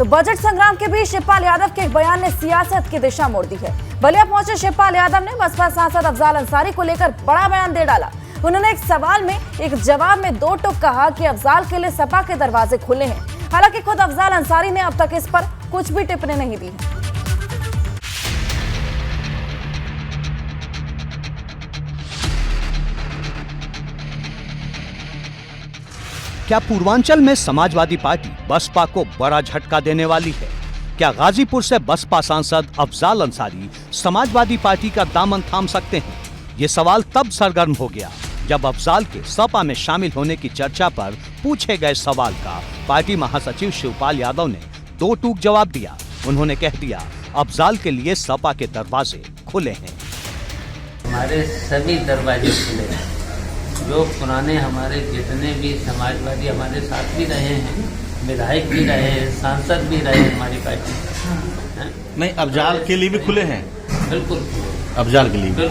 तो बजट संग्राम के बीच शिवपाल यादव के एक बयान ने सियासत की दिशा मोड़ दी है। बलिया पहुंचे शिवपाल यादव ने बसपा सांसद अफजाल अंसारी को लेकर बड़ा बयान दे डाला। उन्होंने एक सवाल में एक जवाब में दो टूक कहा कि अफजाल के लिए सपा के दरवाजे खुले हैं। हालांकि खुद अफजाल अंसारी ने अब तक इस पर कुछ भी टिप्पणी नहीं दी है। क्या पूर्वांचल में समाजवादी पार्टी बसपा को बड़ा झटका देने वाली है? क्या गाजीपुर से बसपा सांसद अफजाल अंसारी समाजवादी पार्टी का दामन थाम सकते हैं? ये सवाल तब सरगर्म हो गया जब अफजाल के सपा में शामिल होने की चर्चा पर पूछे गए सवाल का पार्टी महासचिव शिवपाल यादव ने दो टूक जवाब दिया। उन्होंने कह दिया, अफजाल के लिए सपा के दरवाजे खुले हैं। हमारे सभी दरवाजे खुले हैं। जो पुराने हमारे जितने भी समाजवादी हमारे साथ भी रहे हैं, विधायक भी रहे हैं, सांसद भी रहे हमारी पार्टी नहीं, अफजाल के लिए भी खुले हैं। बिल्कुल, अफजाल के लिए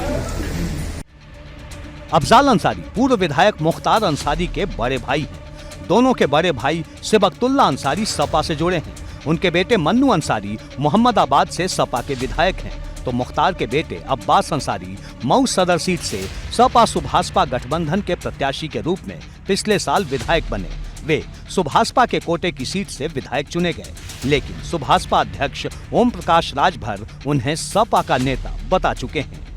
अफजाल अंसारी पूर्व विधायक मुख्तार अंसारी के बड़े भाई हैं। दोनों के बड़े भाई सिबकतुल्ला अंसारी सपा से जुड़े हैं। उनके बेटे मन्नू अंसारी मोहम्मदाबाद से सपा के विधायक हैं, तो मुख्तार के बेटे अब्बास अंसारी मऊ सदर सीट से सपा सुभाषपा गठबंधन के प्रत्याशी के रूप में पिछले साल विधायक बने। वे सुभाषपा के कोटे की सीट से विधायक चुने गए, लेकिन सुभाषपा अध्यक्ष ओम प्रकाश राजभर उन्हें सपा का नेता बता चुके हैं।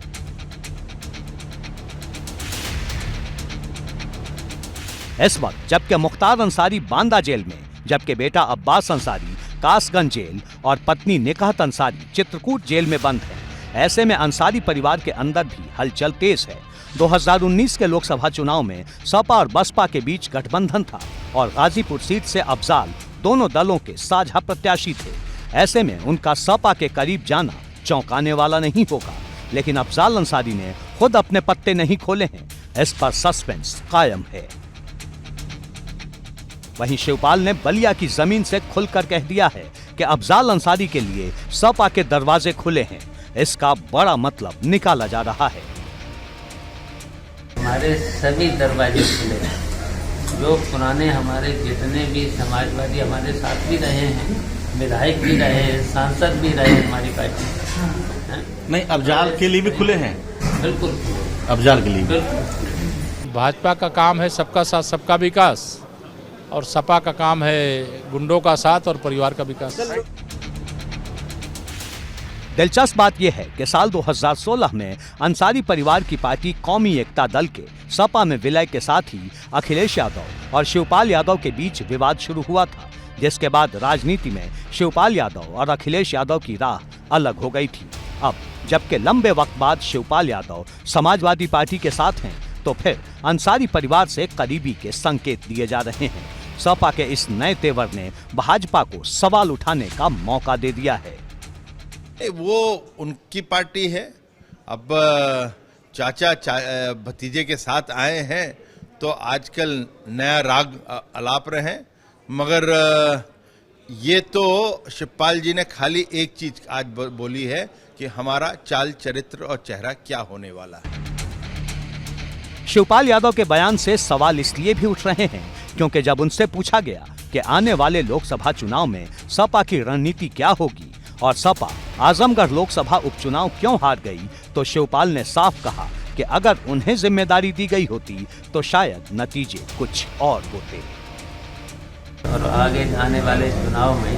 इस वक्त जबकि मुख्तार अंसारी बांदा जेल में, जबकि बेटा अब्बास अंसारी कासगंज जेल और पत्नी निकाहत अंसारी चित्रकूट जेल में बंद है। ऐसे में अंसारी परिवार के अंदर भी हलचल तेज है। 2019 के लोकसभा चुनाव में सपा और बसपा के बीच गठबंधन था और गाजीपुर सीट से अफजाल दोनों दलों के साझा प्रत्याशी थे। ऐसे में उनका सपा के करीब जाना चौंकाने वाला नहीं होगा, लेकिन अफजाल अंसारी ने खुद अपने पत्ते नहीं खोले हैं। इस पर सस्पेंस कायम है। वहीं शिवपाल ने बलिया की जमीन से खुलकर कह दिया है कि अफजाल अंसारी के लिए सपा के दरवाजे खुले हैं। इसका बड़ा मतलब निकाला जा रहा है। हमारे सभी दरवाजे खुले हैं। जो पुराने हमारे जितने भी समाजवादी हमारे साथ भी रहे हैं, विधायक भी रहे हैं, सांसद भी रहे हमारी पार्टी नहीं, अफजाल के लिए भी खुले हैं। बिल्कुल, अफजाल के लिए भाजपा का काम है सबका साथ सबका विकास, और सपा का काम है गुंडों का साथ और परिवार का विकास। दिलचस्प बात यह है कि साल 2016 में अंसारी परिवार की पार्टी कौमी एकता दल के सपा में विलय के साथ ही अखिलेश यादव और शिवपाल यादव के बीच विवाद शुरू हुआ था, जिसके बाद राजनीति में शिवपाल यादव और अखिलेश यादव की राह अलग हो गई थी। अब जबकि लंबे वक्त बाद शिवपाल यादव समाजवादी पार्टी के साथ हैं, तो फिर अंसारी परिवार से करीबी के संकेत दिए जा रहे हैं। सपा के इस नए तेवर ने भाजपा को सवाल उठाने का मौका दे दिया है। वो उनकी पार्टी है। अब चाचा भतीजे के साथ आए हैं तो आजकल नया राग अलाप रहे हैं, मगर ये तो शिवपाल जी ने खाली एक चीज आज बोली है कि हमारा चाल चरित्र और चेहरा क्या होने वाला है। शिवपाल यादव के बयान से सवाल इसलिए भी उठ रहे हैं क्योंकि जब उनसे पूछा गया कि आने वाले लोकसभा चुनाव में सपा की रणनीति क्या होगी और सपा आजमगढ़ लोकसभा उपचुनाव क्यों हार गई, तो शिवपाल ने साफ कहा कि अगर उन्हें जिम्मेदारी दी गई होती तो शायद नतीजे कुछ और होते। और आगे आने वाले चुनाव में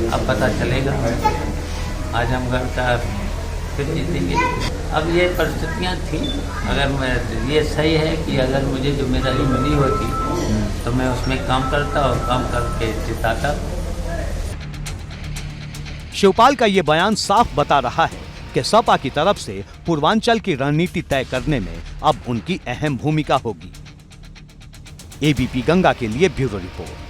अब पता चलेगा, आजमगढ़ का फिर जीतेंगे। अब ये परिस्थितियाँ थी। अगर मैं ये सही है कि अगर मुझे जिम्मेदारी मिली होती तो मैं उसमें काम करता और काम करके जिताता। शिवपाल का ये बयान साफ बता रहा है कि सपा की तरफ से पूर्वांचल की रणनीति तय करने में अब उनकी अहम भूमिका होगी। एबीपी गंगा के लिए ब्यूरो रिपोर्ट।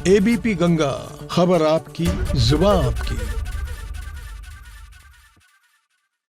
एबीपी गंगा, खबर आपकी, जुबान आपकी।